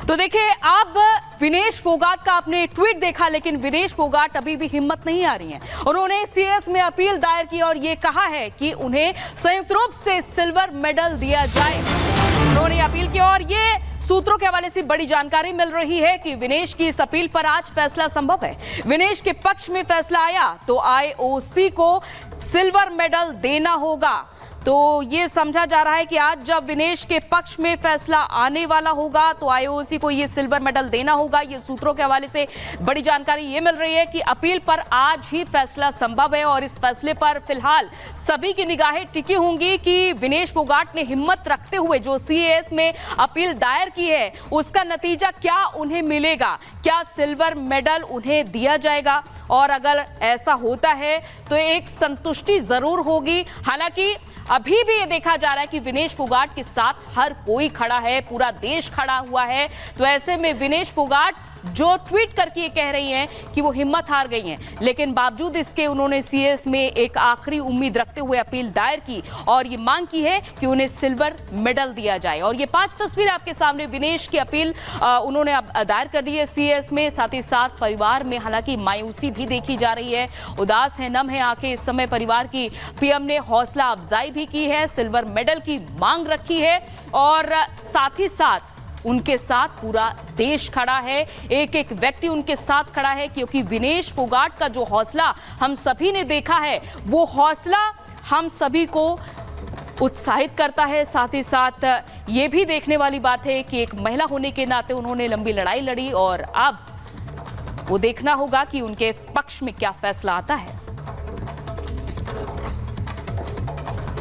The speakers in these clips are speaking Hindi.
तो देखिए, अब विनेश फोगाट का आपने ट्वीट देखा, लेकिन विनेश फोगाट अभी भी हिम्मत नहीं आ रही हैं। उन्होंने सीएस में अपील दायर की और ये कहा है कि उन्हें संयुक्त रूप से सिल्वर मेडल दिया जाए। उन्होंने अपील की और ये सूत्रों के हवाले से बड़ी जानकारी मिल रही है कि विनेश की इस अपील पर आज फैसला संभव है। विनेश के पक्ष में फैसला आया तो आईओसी को सिल्वर मेडल देना होगा। तो ये समझा जा रहा है कि आज जब विनेश के पक्ष में फैसला आने वाला होगा तो आईओसी को ये सिल्वर मेडल देना होगा। ये सूत्रों के हवाले से बड़ी जानकारी ये मिल रही है कि अपील पर आज ही फैसला संभव है और इस फैसले पर फिलहाल सभी की निगाहें टिकी होंगी कि विनेश फोगाट ने हिम्मत रखते हुए जो सीएस में अपील दायर की है उसका नतीजा क्या उन्हें मिलेगा, क्या सिल्वर मेडल उन्हें दिया जाएगा। और अगर ऐसा होता है तो एक संतुष्टि जरूर होगी। हालांकि अभी भी ये देखा जा रहा है कि विनेश फोगाट के साथ हर कोई खड़ा है, पूरा देश खड़ा हुआ है। तो ऐसे में विनेश फोगाट जो ट्वीट करके ये कह रही हैं कि वो हिम्मत हार गई हैं, लेकिन बावजूद इसके उन्होंने सीएस में एक आखिरी उम्मीद रखते हुए अपील दायर की और ये मांग की है कि उन्हें सिल्वर मेडल दिया जाए। और ये 5 तस्वीर आपके सामने, विनेश की अपील उन्होंने अब दायर कर दी है सीएस में। साथ ही साथ परिवार में हालांकि मायूसी भी देखी जा रही है, उदास है, नम है आंखें इस समय परिवार की। पीएम ने हौसला अफजाई भी की है, सिल्वर मेडल की मांग रखी है और साथ ही साथ उनके साथ पूरा देश खड़ा है, एक एक व्यक्ति उनके साथ खड़ा है, क्योंकि विनेश फोगाट का जो हौसला हम सभी ने देखा है वो हौसला हम सभी को उत्साहित करता है। साथ ही साथ ये भी देखने वाली बात है कि एक महिला होने के नाते उन्होंने लंबी लड़ाई लड़ी और अब वो देखना होगा कि उनके पक्ष में क्या फैसला आता है।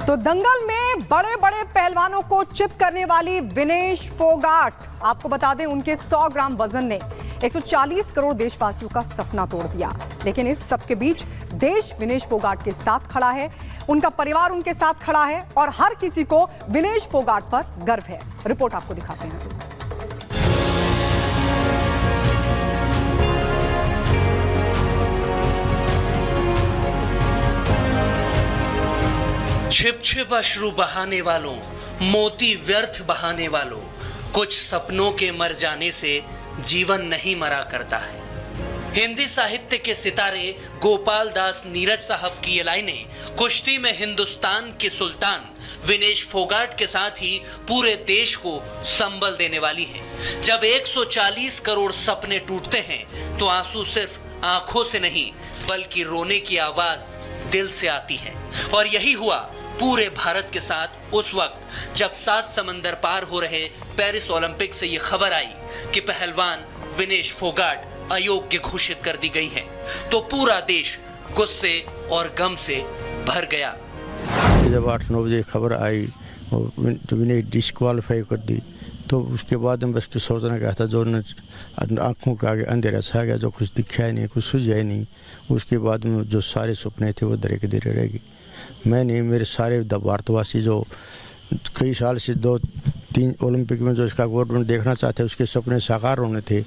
तो दंगल में बड़े बड़े पहलवानों को चित करने वाली विनेश फोगाट, आपको बता दें उनके 100 ग्राम वजन ने 140 करोड़ देशवासियों का सपना तोड़ दिया। लेकिन इस सबके बीच देश विनेश फोगाट के साथ खड़ा है, उनका परिवार उनके साथ खड़ा है और हर किसी को विनेश फोगाट पर गर्व है। रिपोर्ट आपको दिखाते हैं। छिप छिप अश्रु बहाने वालों, मोती व्यर्थ बहाने वालों, कुछ सपनों के मर जाने से जीवन नहीं मरा करता है। हिंदी साहित्य के सितारे गोपाल दास नीरज साहब की ये लाइनें कुश्ती में हिंदुस्तान के सुल्तान विनेश फोगाट के साथ ही पूरे देश को संबल देने वाली हैं। जब 140 करोड़ सपने टूटते हैं तो आंसू सिर्फ आंखों से नहीं बल्कि रोने की आवाज दिल से आती है। और यही हुआ पूरे भारत के साथ उस वक्त जब 7 समंदर पार हो रहे पेरिस ओलंपिक से ये खबर आई कि पहलवान विनेश फोगाट अयोग्य घोषित कर दी गई हैं, तो पूरा देश गुस्से और गम से भर गया। जब 8-9 बजे खबर आई तो विनेश डिस्क्वालीफाई कर दी, तो उसके बाद में बस कुछ सोचना क्या था, जो आंखों के आगे अंधेरा छा गया, जो कुछ दिखा ही नहीं, कुछ सुझा ही नहीं। उसके बाद में जो सारे सपने थे वो धरे के धीरे रह गए। मैं नहीं, मेरे सारे भारतवासी जो कई साल से 2-3 ओलंपिक में जो इसका गवर्नमेंट देखना चाहते हैं उसके सपने साकार होने थे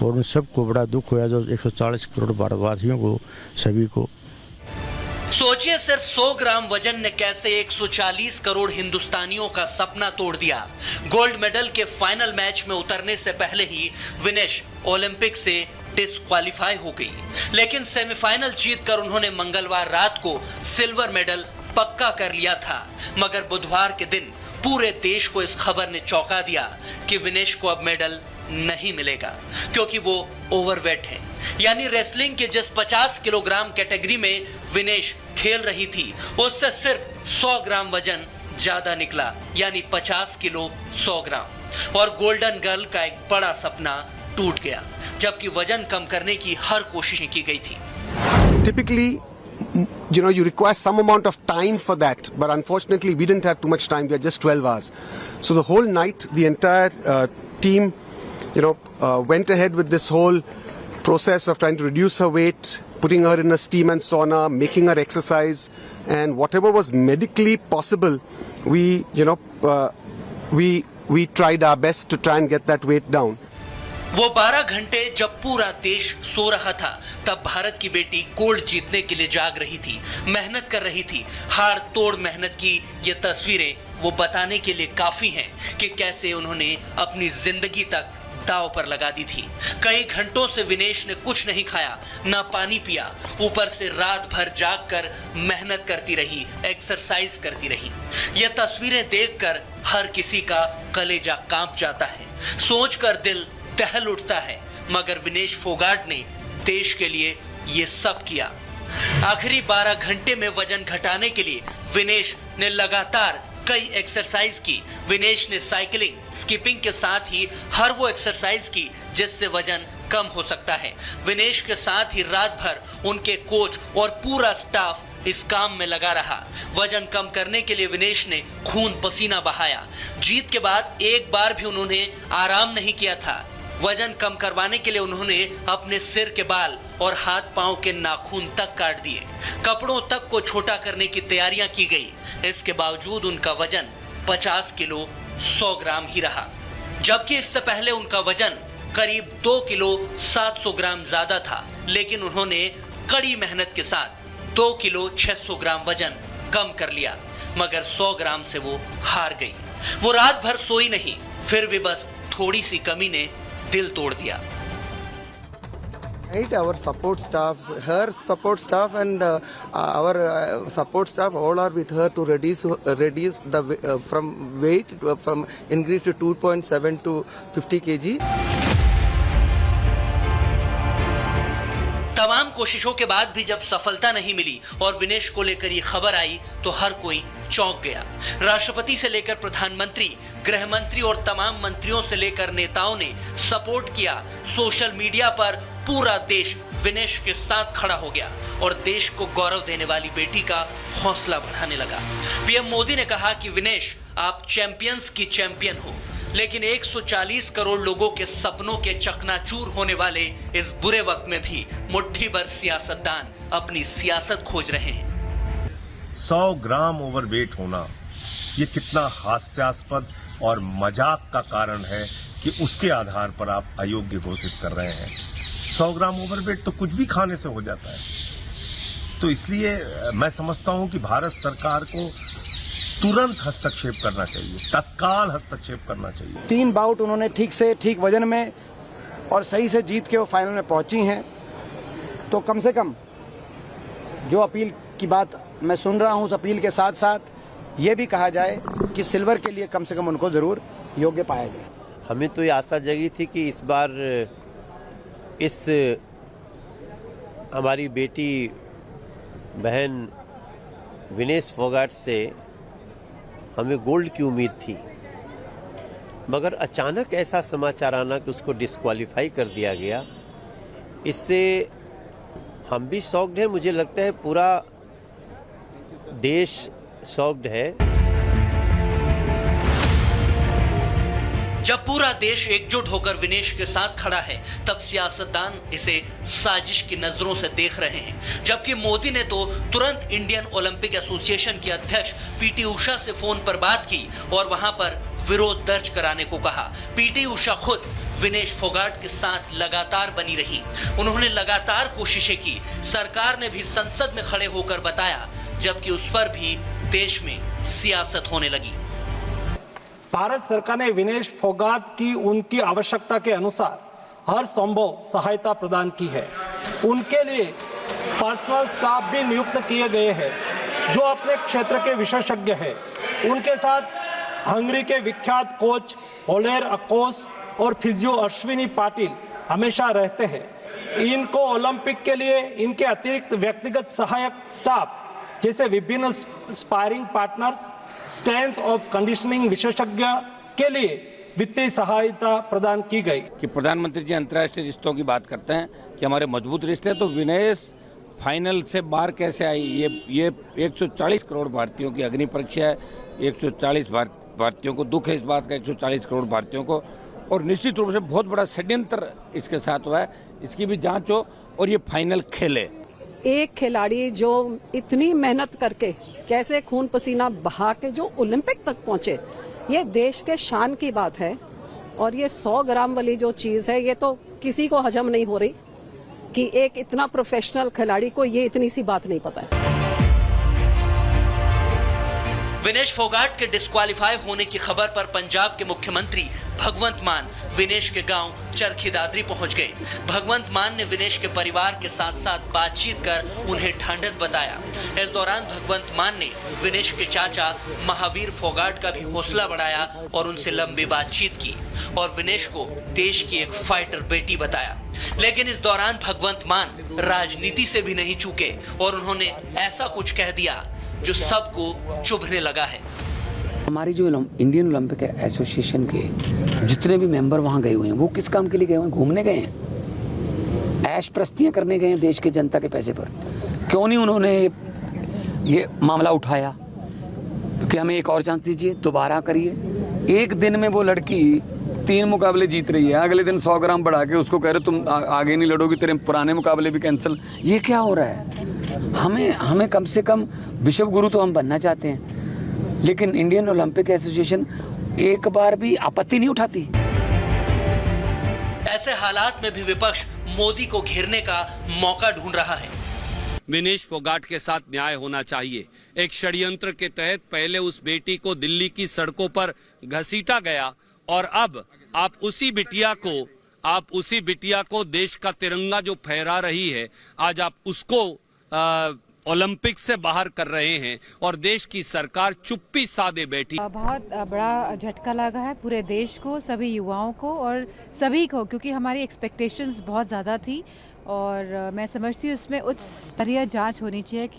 और उन सबको बड़ा दुख हुआ, जो 140 करोड़ भारतवासियों को, सभी को। सोचिए, सिर्फ 100 ग्राम वजन ने कैसे 140 करोड़ हिंदुस्तानियों का सपना तोड़ दिया। गोल्ड मेडल के फाइनल मैच में उतरने से पहले ही विनेश ओलंपिक से डिस्क्वालीफाई हो गई, लेकिन सेमीफाइनल जीतकर उन्होंने मंगलवार रात को सिल्वर मेडल पक्का कर लिया था। मगर बुधवार के दिन पूरे देश को इस खबर ने चौंका दिया कि विनेश को अब मेडल नहीं मिलेगा, क्योंकि वो ओवरवेट है। यानी रेसलिंग के जिस 50 किलोग्राम कैटेगरी में विनेश खेल रही थी उससे सिर्फ 100 ग्राम वजन ज्यादा निकला, यानी 50 किलो 100 ग्राम। और गोल्डन गर्ल का एक बड़ा सपना टूट गया, जबकि वजन कम करने की हर कोशिश की गई थी। Typically, you require some amount of time for that, but unfortunately we didn't have too much time. We had just 12 hours. So the whole night, the entire team, went ahead with this whole process of trying to reduce her weight, putting her in a steam and sauna, making her exercise, and whatever was medically possible, we tried our best to try and get that weight down. वो 12 घंटे जब पूरा देश सो रहा था तब भारत की बेटी गोल्ड जीतने के लिए जाग रही थी, मेहनत कर रही थी। हाड़ तोड़ मेहनत की ये तस्वीरें वो बताने के लिए काफी हैं कि कैसे उन्होंने अपनी जिंदगी तक दांव पर लगा दी थी। कई घंटों से विनेश ने कुछ नहीं खाया, ना पानी पिया, ऊपर से रात भर जागकर मेहनत करती रही, एक्सरसाइज करती रही। ये तस्वीरें देखकर हर किसी का कलेजा कांप जाता है, सोचकर दिल दहल उठता है। मगर विनेश फोगाट ने देश के लिए ये सब किया। आखिरी 12 घंटे में वजन घटाने के लिए विनेश ने लगातार कई एक्सरसाइज की। विनेश ने साइकिलिंग, स्किपिंग के साथ ही हर वो एक्सरसाइज की जिससे वजन कम हो सकता है। विनेश के साथ ही रात भर उनके कोच और पूरा स्टाफ इस काम में लगा रहा। वजन कम करने के लिए विनेश ने खून पसीना बहाया। जीत के बाद एक बार भी उन्होंने आराम नहीं किया था। वजन कम करवाने के लिए उन्होंने अपने सिर के बाल और हाथ पांव के नाखून तक काट दिए। कपड़ों तक को छोटा करने की तैयारियां की गई। इसके बावजूद उनका वजन 50 किलो 100 ग्राम ही रहा, जबकि इससे पहले उनका वजन करीब 2 किलो 700 ग्राम ज्यादा था। लेकिन उन्होंने कड़ी मेहनत के साथ 2 किलो 600 ग्राम वजन कम कर लिया, मगर 100 ग्राम से वो हार गई। वो रात भर सोई नहीं, फिर भी बस थोड़ी सी कमी ने दिल तोड़ दिया। Right, our support staff, her support staff and our support staff all are with her to reduce the from weight from increase to 2.7 to 50 kg. तमाम कोशिशों के बाद भी जब सफलता नहीं मिली और विनेश को लेकर ये खबर आई तो हर कोई चौंक गया। राष्ट्रपति से लेकर प्रधानमंत्री, गृह मंत्री और तमाम मंत्रियों से लेकर नेताओं ने सपोर्ट किया। सोशल मीडिया पर पूरा देश विनेश के साथ खड़ा हो गया और देश को गौरव देने वाली बेटी का हौसला बढ़ाने लगा। पीएम मोदी ने कहा कि विनेश, आप चैंपियंस की चैंपियन हो, लेकिन 140 करोड़ लोगों के सपनों के चकनाचूर होने वाले इस बुरे वक्त में भी मुट्ठी भर सियासतदान अपनी सियासत खोज रहे हैं। 100 ग्राम ओवरवेट होना ये कितना हास्यास्पद और मजाक का कारण है कि उसके आधार पर आप अयोग्य घोषित कर रहे हैं। 100 ग्राम ओवरवेट तो कुछ भी खाने से हो जाता है। तो इसलिए मैं समझता हूं कि भारत सरकार को तुरंत हस्तक्षेप करना चाहिए, तत्काल हस्तक्षेप करना चाहिए। 3 बाउट उन्होंने ठीक वजन में और सही से जीत के वो फाइनल में पहुंची हैं। तो कम से कम जो अपील की बात मैं सुन रहा हूं, उस अपील के साथ साथ ये भी कहा जाए कि सिल्वर के लिए कम से कम उनको जरूर योग्य पाया जाए। हमें तो ये आशा जगी थी कि इस बार इस हमारी बेटी बहन विनेश फोगाट से हमें गोल्ड की उम्मीद थी, मगर अचानक ऐसा समाचार आना कि उसको डिस्क्वालीफाई कर दिया गया, इससे हम भी शॉक्ड हैं। मुझे लगता है पूरा देश शॉक्ड है। जब पूरा देश एकजुट होकर विनेश के साथ खड़ा है, तब सियासतदान इसे साजिश की नजरों से देख रहे हैं। जबकि मोदी ने तो तुरंत इंडियन ओलंपिक एसोसिएशन की अध्यक्ष पीटी उषा से फोन पर बात की और वहां पर विरोध दर्ज कराने को कहा। पीटी उषा खुद विनेश फोगाट के साथ लगातार बनी रही। उन्होंने लगातार कोशिशें की। सरकार ने भी संसद में खड़े होकर बताया, जबकि उस पर भी देश में सियासत होने लगी। भारत सरकार ने विनेश फोगाट की उनकी आवश्यकता के अनुसार हर संभव सहायता प्रदान की है। उनके लिए पर्सनल स्टाफ भी नियुक्त किए गए हैं जो अपने क्षेत्र के विशेषज्ञ हैं। उनके साथ हंगरी के विख्यात कोच ओलेर अकोस और फिजियो अश्विनी पाटिल हमेशा रहते हैं। इनको ओलंपिक के लिए इनके अतिरिक्त व्यक्तिगत सहायक स्टाफ जैसे विभिन्न स्पायरिंग पार्टनर्स, स्ट्रेंथ ऑफ कंडीशनिंग विशेषज्ञ के लिए वित्तीय सहायता प्रदान की गई। कि प्रधानमंत्री जी अंतर्राष्ट्रीय रिश्तों की बात करते हैं कि हमारे मजबूत रिश्ते, तो विनेश फाइनल से बाहर कैसे आई? ये 140 करोड़ भारतीयों की अग्नि परीक्षा है। 140 भारतीयों को दुख है इस बात का, 140 करोड़ भारतीयों को, और निश्चित रूप से बहुत बड़ा षड्यंत्र इसके साथ हुआ है। इसकी भी जांच हो और ये फाइनल खेले। एक खिलाड़ी जो इतनी मेहनत करके कैसे खून पसीना बहा के जो ओलंपिक तक पहुंचे, ये देश के शान की बात है। और ये 100 ग्राम वाली जो चीज है, ये तो किसी को हजम नहीं हो रही कि एक इतना प्रोफेशनल खिलाड़ी को ये इतनी सी बात नहीं पता है। विनेश फोगाट के डिस्क्वालीफाई होने की खबर पर पंजाब के मुख्यमंत्री भगवंत मान विनेश के गांव चरखी दादरी पहुंच गए। भगवंत मान ने विनेश के परिवार के साथ साथ बातचीत कर उन्हें ढांढस बताया। इस दौरान भगवंत मान ने विनेश के चाचा महावीर फोगाट का भी हौसला बढ़ाया और उनसे लंबी बातचीत की और विनेश को देश की एक फाइटर बेटी बताया। लेकिन इस दौरान भगवंत मान राजनीति से भी नहीं चूके और उन्होंने ऐसा कुछ कह दिया जो सबको चुभने लगा है। हमारी जो इंडियन ओलंपिक एसोसिएशन के जितने भी मेंबर वहाँ गए हुए हैं वो किस काम के लिए गए हुए हैं? घूमने गए हैं, ऐश प्रस्तियाँ करने गए हैं देश के जनता के पैसे पर। क्यों नहीं उन्होंने ये मामला उठाया कि हमें एक और चांस दीजिए, दोबारा करिए। एक दिन में वो लड़की 3 मुकाबले जीत रही है, अगले दिन 100 ग्राम बढ़ा के उसको कह रहे तुम आगे नहीं लड़ोगी, तेरे पुराने मुकाबले भी कैंसिल। ये क्या हो रहा है? हमें कम से कम विश्व गुरु तो हम बनना चाहते हैं, लेकिन इंडियन ओलंपिक एसोसिएशन एक बार भी आपत्ति नहीं उठाती। ऐसे हालात में भी विपक्ष मोदी को घेरने का मौका ढूंढ रहा है। विनेश फोगाट के साथ न्याय होना चाहिए। एक षड्यंत्र के तहत पहले उस बेटी को दिल्ली की सड़कों पर घसीटा गया और अब आप उसी बिटिया को देश का तिरंगा जो फहरा रही है, आज आप उसको ओलंपिक से बाहर कर रहे हैं और देश की सरकार चुप्पी साधे बैठी। बहुत बड़ा झटका लगा है पूरे देश को, सभी युवाओं को और सभी को, क्योंकि हमारी एक्सपेक्टेशंस बहुत ज़्यादा थी और मैं समझती हूँ उसमें उच्च स्तरीय जांच होनी चाहिए कि